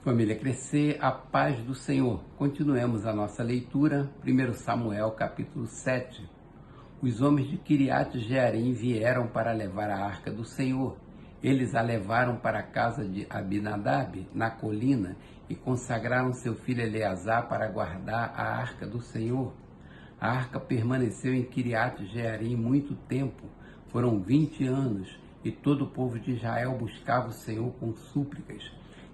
Família Crescer, a paz do Senhor. Continuemos a nossa leitura, 1 Samuel capítulo 7. Os homens de Kiriat Jearim vieram para levar a arca do Senhor. Eles a levaram para a casa de Abinadab, na colina, e consagraram seu filho Eleazar para guardar a arca do Senhor. A arca permaneceu em Kiriat Jearim muito tempo, foram 20 anos, e todo o povo de Israel buscava o Senhor com súplicas.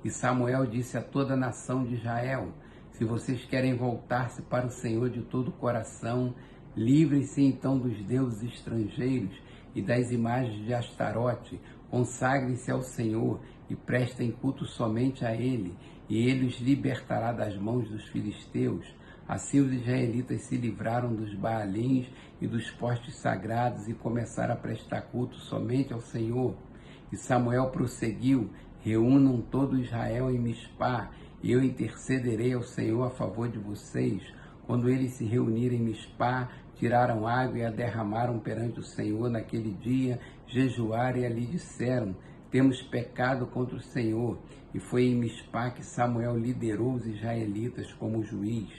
E Samuel disse a toda a nação de Israel: se vocês querem voltar-se para o Senhor de todo o coração, livrem-se então dos deuses estrangeiros e das imagens de Astarote, consagrem-se ao Senhor e prestem culto somente a Ele, e Ele os libertará das mãos dos filisteus. Assim os israelitas se livraram dos Baalins e dos postes sagrados e começaram a prestar culto somente ao Senhor. E Samuel prosseguiu: reúnam todo Israel em Mispá, e eu intercederei ao Senhor a favor de vocês. Quando eles se reunirem em Mispá, tiraram água e a derramaram perante o Senhor naquele dia, jejuaram e ali disseram: temos pecado contra o Senhor. E foi em Mispá que Samuel liderou os israelitas como juiz.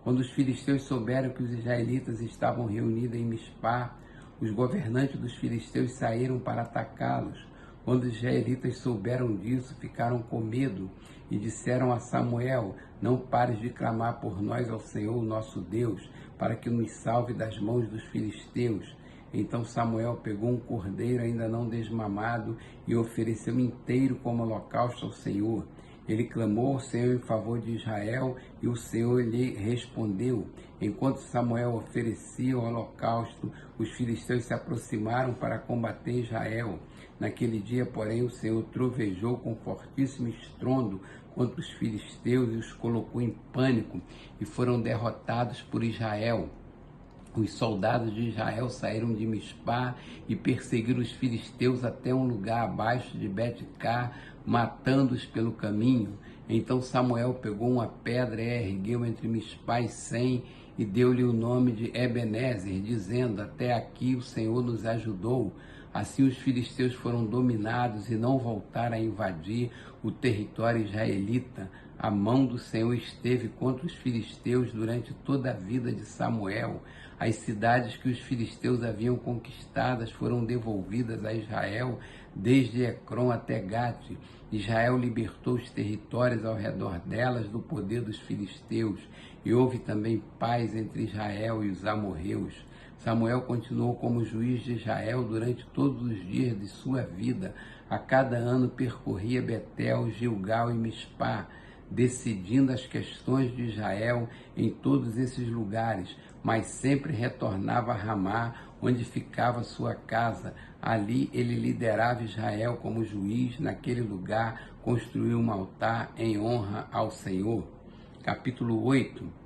Quando os filisteus souberam que os israelitas estavam reunidos em Mispá, os governantes dos filisteus saíram para atacá-los. Quando os israelitas souberam disso, ficaram com medo e disseram a Samuel: não pares de clamar por nós ao Senhor, nosso Deus, para que nos salve das mãos dos filisteus. Então Samuel pegou um cordeiro ainda não desmamado e ofereceu inteiro como holocausto ao Senhor. Ele clamou ao Senhor em favor de Israel e o Senhor lhe respondeu. Enquanto Samuel oferecia o holocausto, os filisteus se aproximaram para combater Israel. Naquele dia, porém, o Senhor trovejou com fortíssimo estrondo contra os filisteus e os colocou em pânico e foram derrotados por Israel. Os soldados de Israel saíram de Mispá e perseguiram os filisteus até um lugar abaixo de Bet-Cá, matando-os pelo caminho. Então Samuel pegou uma pedra e a ergueu entre Mispá e Sem e deu-lhe o nome de Ebenezer, dizendo: até aqui o Senhor nos ajudou. Assim os filisteus foram dominados e não voltaram a invadir o território israelita. A mão do Senhor esteve contra os filisteus durante toda a vida de Samuel. As cidades que os filisteus haviam conquistadas foram devolvidas a Israel, desde Ecrom até Gate. Israel libertou os territórios ao redor delas do poder dos filisteus, e houve também paz entre Israel e os amorreus. Samuel continuou como juiz de Israel durante todos os dias de sua vida. A cada ano percorria Betel, Gilgal e Mispá, decidindo as questões de Israel em todos esses lugares, mas sempre retornava a Ramá, onde ficava sua casa. Ali ele liderava Israel como juiz. Naquele lugar construiu um altar em honra ao Senhor. Capítulo 8.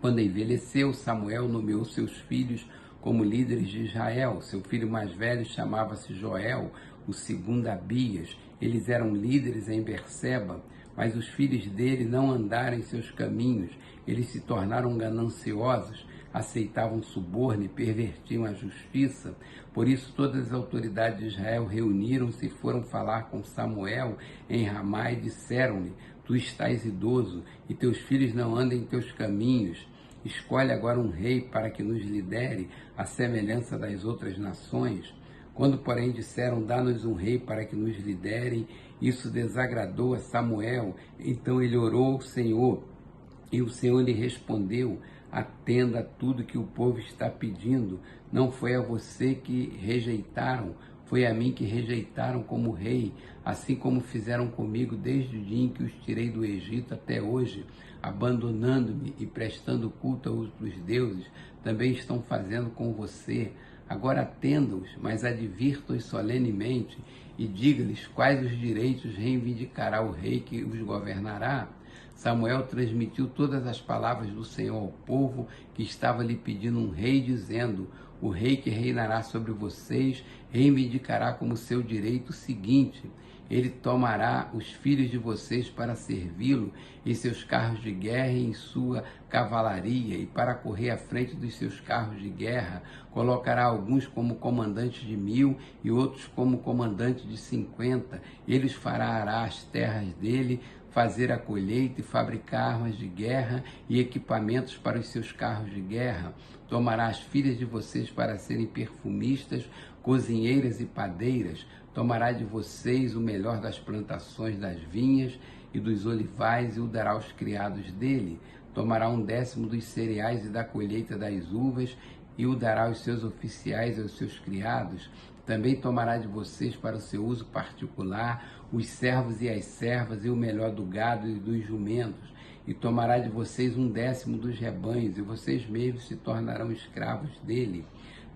Quando envelheceu, Samuel nomeou seus filhos como líderes de Israel. Seu filho mais velho chamava-se Joel, o segundo Abias. Eles eram líderes em Berseba, mas os filhos dele não andaram em seus caminhos. Eles se tornaram gananciosos, aceitavam suborno e pervertiam a justiça. Por isso todas as autoridades de Israel reuniram-se e foram falar com Samuel em Ramá e disseram-lhe: tu estás idoso e teus filhos não andam em teus caminhos. Escolhe agora um rei para que nos lidere, à semelhança das outras nações. Quando, porém, disseram: dá-nos um rei para que nos lidere, isso desagradou a Samuel. Então ele orou ao Senhor, e o Senhor lhe respondeu: atenda a tudo que o povo está pedindo. Não foi a você que rejeitaram, foi a mim que rejeitaram como rei, assim como fizeram comigo desde o dia em que os tirei do Egito até hoje, abandonando-me e prestando culto a outros deuses, também estão fazendo com você. Agora atenda-os, mas advirta-os solenemente e diga-lhes quais os direitos reivindicará o rei que os governará. Samuel transmitiu todas as palavras do Senhor ao povo que estava lhe pedindo um rei, dizendo: o rei que reinará sobre vocês reivindicará como seu direito o seguinte: Ele tomará os filhos de vocês para servi-lo em seus carros de guerra e em sua cavalaria, e para correr à frente dos seus carros de guerra, colocará alguns como comandantes de 1000 e outros como comandantes de 50. Ele fará as terras dele, fazer a colheita e fabricar armas de guerra e equipamentos para os seus carros de guerra. Tomará as filhas de vocês para serem perfumistas, cozinheiras e padeiras. Tomará de vocês o melhor das plantações das vinhas e dos olivais e o dará aos criados dele. Tomará 1/10 dos cereais e da colheita das uvas e o dará aos seus oficiais e aos seus criados. Também tomará de vocês para o seu uso particular os servos e as servas e o melhor do gado e dos jumentos. E tomará de vocês 1/10 dos rebanhos, e vocês mesmos se tornarão escravos dele.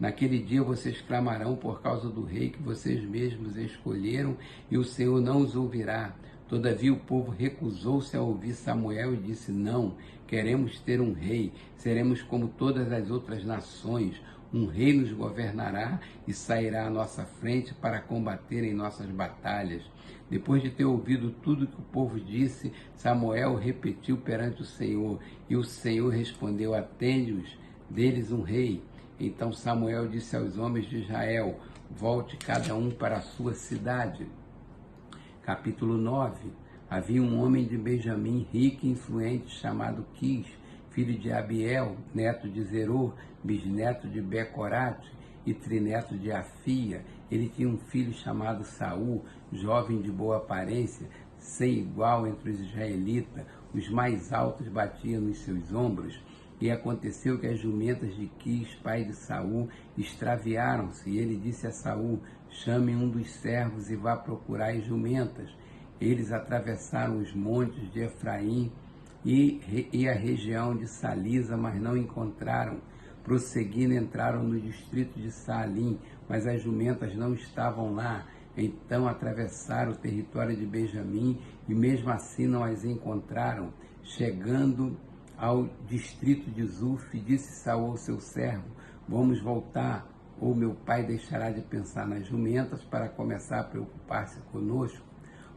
Naquele dia vocês clamarão por causa do rei que vocês mesmos escolheram, e o Senhor não os ouvirá. Todavia o povo recusou-se a ouvir Samuel e disse: não, queremos ter um rei, seremos como todas as outras nações. Um rei nos governará e sairá à nossa frente para combater em nossas batalhas. Depois de ter ouvido tudo que o povo disse, Samuel repetiu perante o Senhor, e o Senhor respondeu: atende-os deles um rei. Então Samuel disse aos homens de Israel: volte cada um para a sua cidade. Capítulo 9. Havia um homem de Benjamim, rico e influente, chamado Quis, filho de Abiel, neto de Zeror, bisneto de Becorate e trineto de Afia. Ele tinha um filho chamado Saul, jovem de boa aparência, sem igual entre os israelitas. Os mais altos batiam nos seus ombros. E aconteceu que as jumentas de Quis, pai de Saul, extraviaram-se. E ele disse a Saul: chame um dos servos e vá procurar as jumentas. Eles atravessaram os montes de Efraim e a região de Salisa, mas não encontraram. Prosseguindo, entraram no distrito de Saalim, mas as jumentas não estavam lá. Então atravessaram o território de Benjamim e mesmo assim não as encontraram. Chegando ao distrito de Zuf, disse Saul ao seu servo: vamos voltar, ou meu pai deixará de pensar nas jumentas para começar a preocupar-se conosco.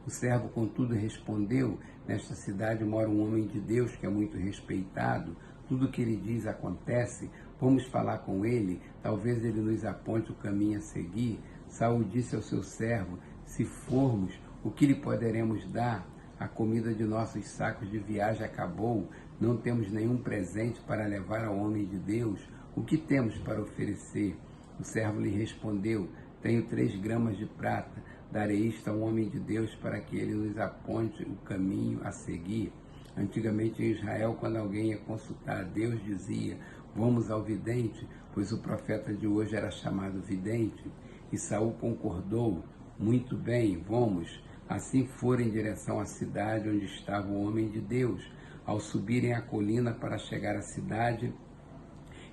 O servo, contudo, respondeu: nesta cidade mora um homem de Deus que é muito respeitado. Tudo o que ele diz acontece. Vamos falar com ele, talvez ele nos aponte o caminho a seguir. Saul disse ao seu servo: se formos, o que lhe poderemos dar? A comida de nossos sacos de viagem acabou, não temos nenhum presente para levar ao homem de Deus. O que temos para oferecer? O servo lhe respondeu: tenho 3 gramas de prata, darei isto ao homem de Deus para que ele nos aponte o caminho a seguir. Antigamente em Israel, quando alguém ia consultar a Deus, dizia: vamos ao vidente, pois o profeta de hoje era chamado vidente. E Saul concordou: muito bem, vamos. Assim foram em direção à cidade onde estava o homem de Deus. Ao subirem a colina para chegar à cidade,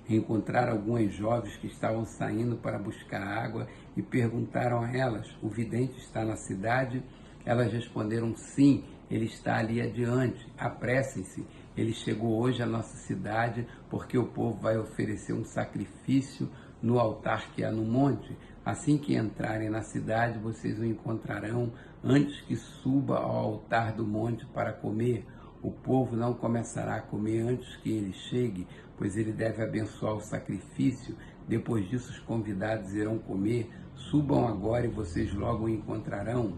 encontraram algumas jovens que estavam saindo para buscar água e perguntaram a elas: o vidente está na cidade? Elas responderam: sim, ele está ali adiante, apressem-se, ele chegou hoje à nossa cidade porque o povo vai oferecer um sacrifício no altar que há no monte. Assim que entrarem na cidade, vocês o encontrarão antes que suba ao altar do monte para comer. O povo não começará a comer antes que ele chegue, pois ele deve abençoar o sacrifício. Depois disso, os convidados irão comer. Subam agora e vocês logo o encontrarão.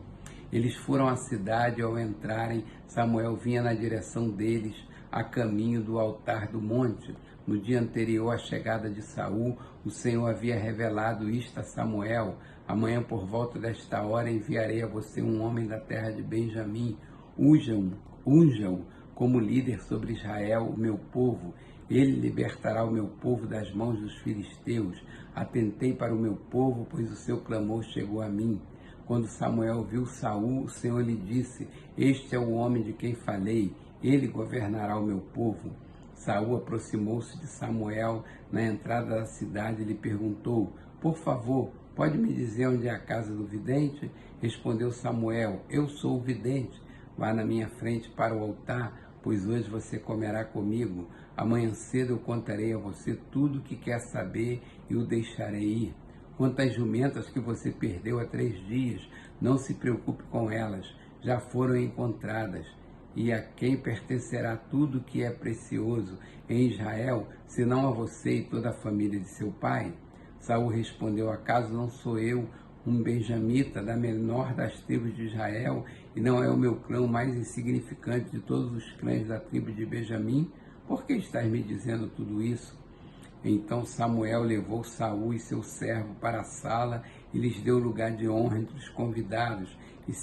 Eles foram à cidade e, ao entrarem, Samuel vinha na direção deles, a caminho do altar do monte. No dia anterior à chegada de Saul, o Senhor havia revelado isto a Samuel: amanhã, por volta desta hora, enviarei a você um homem da terra de Benjamim. Unjam-o como líder sobre Israel, o meu povo. Ele libertará o meu povo das mãos dos filisteus. Atentei para o meu povo, pois o seu clamor chegou a mim. Quando Samuel viu Saul, o Senhor lhe disse: este é o homem de quem falei, ele governará o meu povo. Saul aproximou-se de Samuel na entrada da cidade e lhe perguntou: por favor, pode me dizer onde é a casa do vidente? Respondeu Samuel: eu sou o vidente. Vá na minha frente para o altar, pois hoje você comerá comigo. Amanhã cedo eu contarei a você tudo o que quer saber e o deixarei ir. Quanto às jumentas que você perdeu há 3 dias, Não se preocupe com elas, já foram encontradas. E a quem pertencerá tudo que é precioso em Israel, senão a você e toda a família de seu pai? Saul respondeu: acaso não sou eu um benjamita da menor das tribos de Israel, e não é o meu clã o mais insignificante de todos os clãs da tribo de Benjamim? Por que estás me dizendo tudo isso? Então Samuel levou Saul e seu servo para a sala e lhes deu lugar de honra entre os convidados, e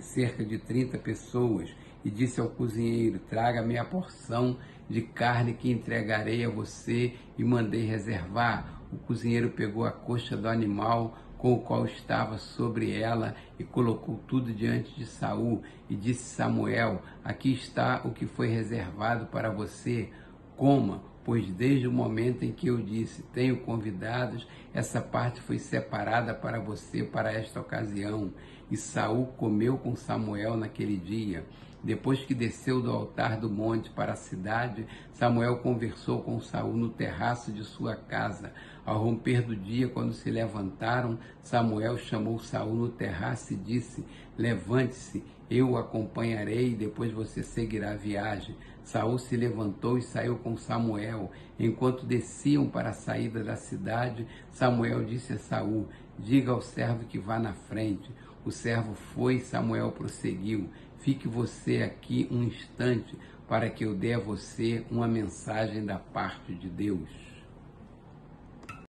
cerca de 30 pessoas, e disse ao cozinheiro: traga-me a porção de carne que entregarei a você e mandei reservar. O cozinheiro pegou a coxa do animal com o qual estava sobre ela e colocou tudo diante de Saul, e disse Samuel: aqui está o que foi reservado para você, coma, pois desde o momento em que eu disse, tenho convidados, essa parte foi separada para você para esta ocasião. E Saul comeu com Samuel naquele dia. Depois que desceu do altar do monte para a cidade, Samuel conversou com Saul no terraço de sua casa. Ao romper do dia, quando se levantaram, Samuel chamou Saul no terraço e disse: levante-se, eu o acompanharei e depois você seguirá a viagem. Saul se levantou e saiu com Samuel. Enquanto desciam para a saída da cidade, Samuel disse a Saul: diga ao servo que vá na frente. O servo foi e Samuel prosseguiu: fique você aqui um instante para que eu dê a você uma mensagem da parte de Deus.